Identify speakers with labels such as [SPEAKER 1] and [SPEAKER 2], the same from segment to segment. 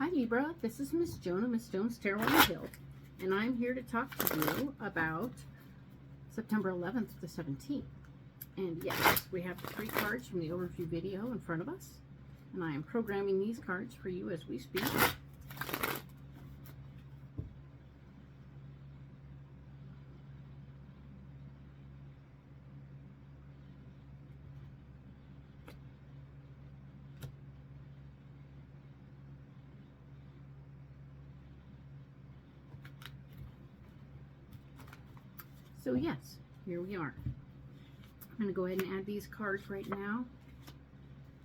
[SPEAKER 1] Hi Libra, this is Miss Joan of Miss Joan's Tarot on the Hill, and I'm here to talk to you about September 11th to 17th. And yes, we have the 3 cards from the overview video in front of us, and I am programming these cards for you as we speak. So yes, here we are. I'm going to go ahead and add these cards right now,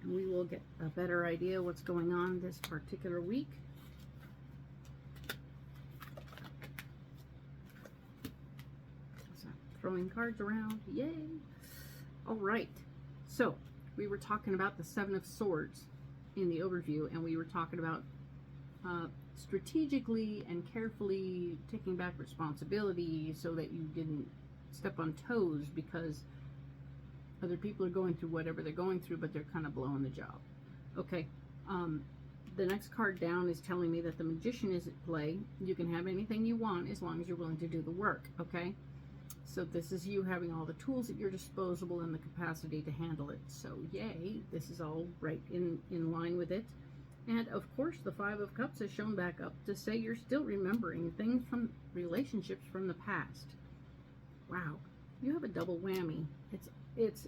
[SPEAKER 1] and we will get a better idea what's going on this particular week. So, throwing cards around, yay! All right, so we were talking about the 7 of Swords in the overview, and we were talking about strategically and carefully taking back responsibility so that you didn't step on toes because other people are going through whatever they're going through, but they're kind of blowing the job. Okay, the next card down is telling me that the Magician is at play. You can have anything you want as long as you're willing to do the work, okay? So this is you having all the tools at your disposal and the capacity to handle it. So yay, this is all right in line with it. And of course, the 5 of Cups has shown back up to say you're still remembering things from relationships from the past. Wow, you have a double whammy. It's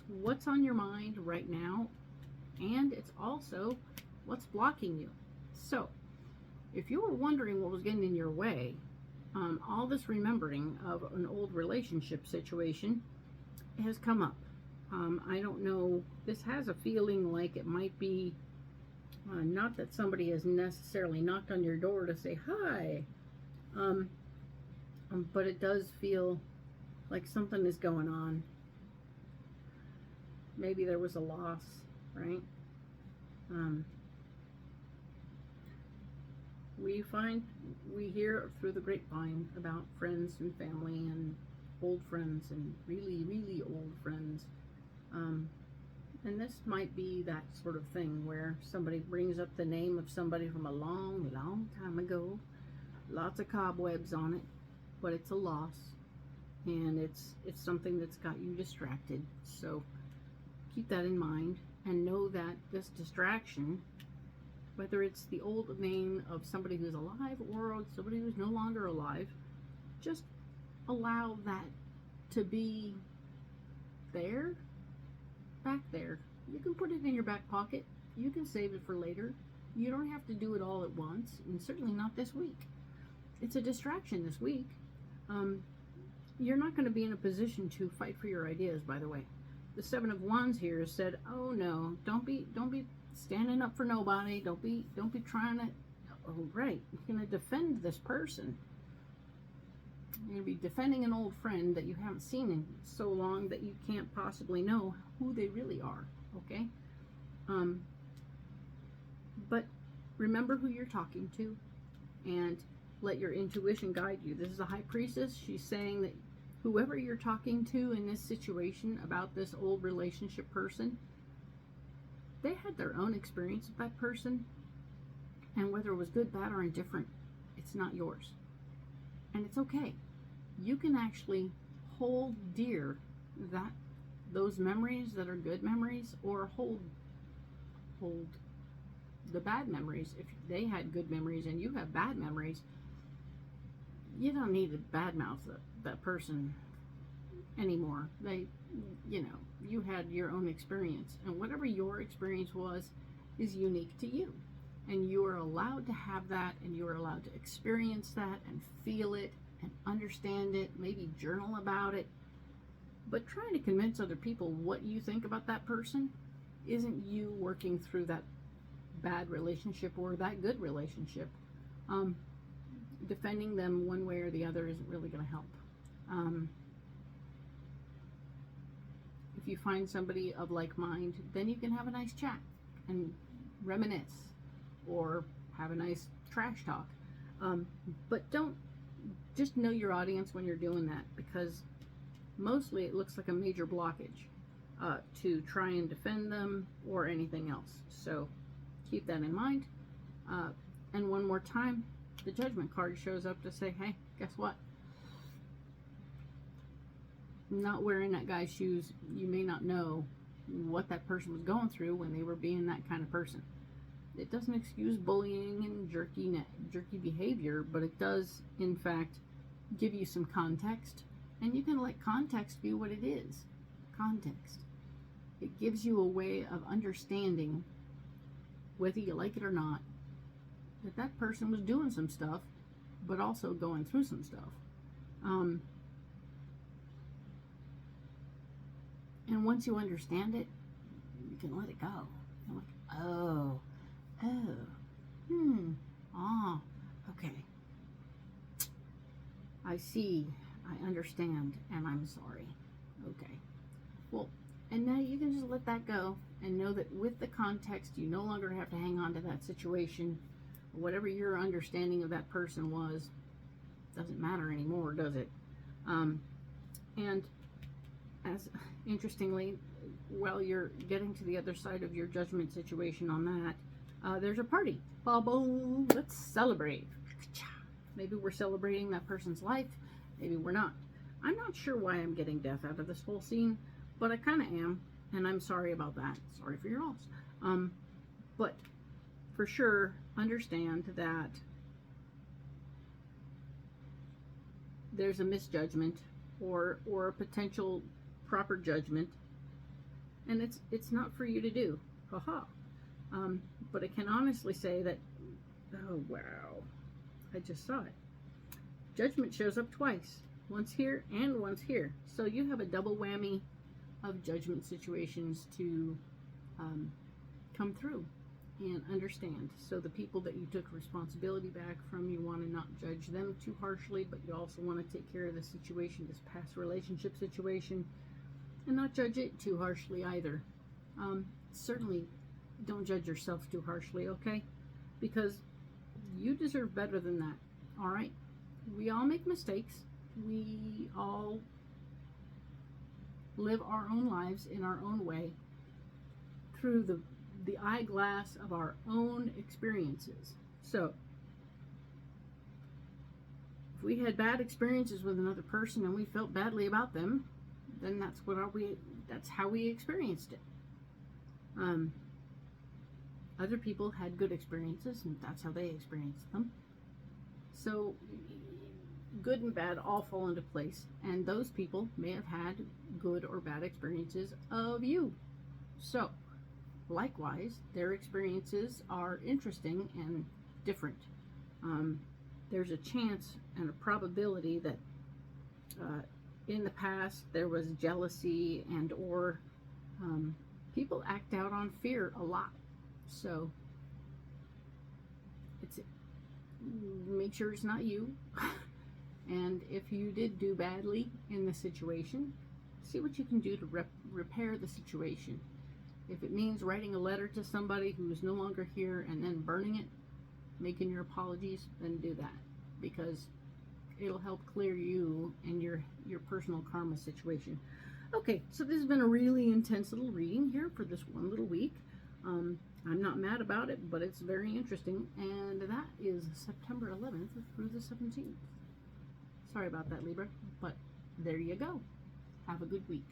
[SPEAKER 1] what's on your mind right now, and it's also what's blocking you. So, if you were wondering what was getting in your way, all this remembering of an old relationship situation has come up. I don't know. This has a feeling like it might be. Not that somebody has necessarily knocked on your door to say hi, but it does feel like something is going on. Maybe there was a loss, right? We hear through the grapevine about friends and family and old friends and really, really old friends. And this might be that sort of thing where somebody brings up the name of somebody from a long, long time ago. Lots of cobwebs on it, but it's a loss. And it's something that's got you distracted. So keep that in mind and know that this distraction, whether it's the old name of somebody who's alive or somebody who's no longer alive, just allow that to be there. Back there. You can put it in your back pocket. You can save it for later. You don't have to do it all at once, and certainly not this week. It's a distraction this week. You're not going to be in a position to fight for your ideas, by the way. The 7 of Wands here said, "Oh no, don't be standing up for nobody. Don't be trying to. Oh right, you're going to defend this person. You're going to be defending an old friend that you haven't seen in so long that you can't possibly know who they really are, okay? But remember who you're talking to and let your intuition guide you. This is a High Priestess. She's saying that whoever you're talking to in this situation about this old relationship person, they had their own experience with that person, and whether it was good, bad, or indifferent, it's not yours. And it's okay. You can actually hold dear those memories that are good memories, or hold the bad memories. If they had good memories and you have bad memories, you don't need to badmouth that person anymore. You had your own experience, and whatever your experience was is unique to you, and you are allowed to have that, and you are allowed to experience that and feel it and understand it, maybe journal about it. But trying to convince other people what you think about that person isn't you working through that bad relationship or that good relationship. Defending them one way or the other isn't really going to help. If you find somebody of like mind, then you can have a nice chat and reminisce or have a nice trash talk. But don't just know your audience when you're doing that, because mostly it looks like a major blockage to try and defend them or anything else. So keep that in mind. more time, the Judgment card shows up to say, hey, guess what? Not wearing that guy's shoes, you may not know what that person was going through when they were being that kind of person. It doesn't excuse bullying and jerky behavior, but it does, in fact, give you some context. And you can let context be what it is. Context. It gives you a way of understanding, whether you like it or not, that that person was doing some stuff, but also going through some stuff. And once you understand it, you can let it go. You're like, oh, okay. I see, I understand, and I'm sorry. Okay. Well, and now you can just let that go and know that with the context, you no longer have to hang on to that situation. Whatever your understanding of that person was, doesn't matter anymore, does it? And as interestingly, while you're getting to the other side of your Judgment situation on that, there's a party. Boom, let's celebrate. Maybe we're celebrating that person's life. Maybe we're not. I'm not sure why I'm getting death out of this whole scene, but I kind of am, and I'm sorry about that. Sorry for your loss. But for sure, understand that there's a misjudgment or a potential proper judgment, and it's not for you to do. Haha. But I can honestly say that, oh wow, I just saw it. Judgment shows up twice, once here and once here. So you have a double whammy of judgment situations to come through and understand. So the people that you took responsibility back from, you want to not judge them too harshly, but you also want to take care of the situation, this past relationship situation, and not judge it too harshly either. Certainly don't judge yourself too harshly, okay? Because you deserve better than that, all right? We all make mistakes. We all live our own lives in our own way through the eyeglass of our own experiences. So if we had bad experiences with another person and we felt badly about them, then that's how we experienced it. Other people had good experiences, and that's how they experienced them. So good and bad all fall into place, and those people may have had good or bad experiences of you. So likewise, their experiences are interesting and different. There's a chance and a probability that in the past there was jealousy and or people act out on fear a lot. So make sure it's not you. And if you did do badly in the situation, see what you can do to repair the situation. If it means writing a letter to somebody who is no longer here and then burning it, making your apologies, then do that, because it'll help clear you and your personal karma situation. Okay, so this has been a really intense little reading here for this one little week. I'm not mad about it, but it's very interesting, and that is September 11th through the 17th. Sorry about that, Libra, but there you go. Have a good week.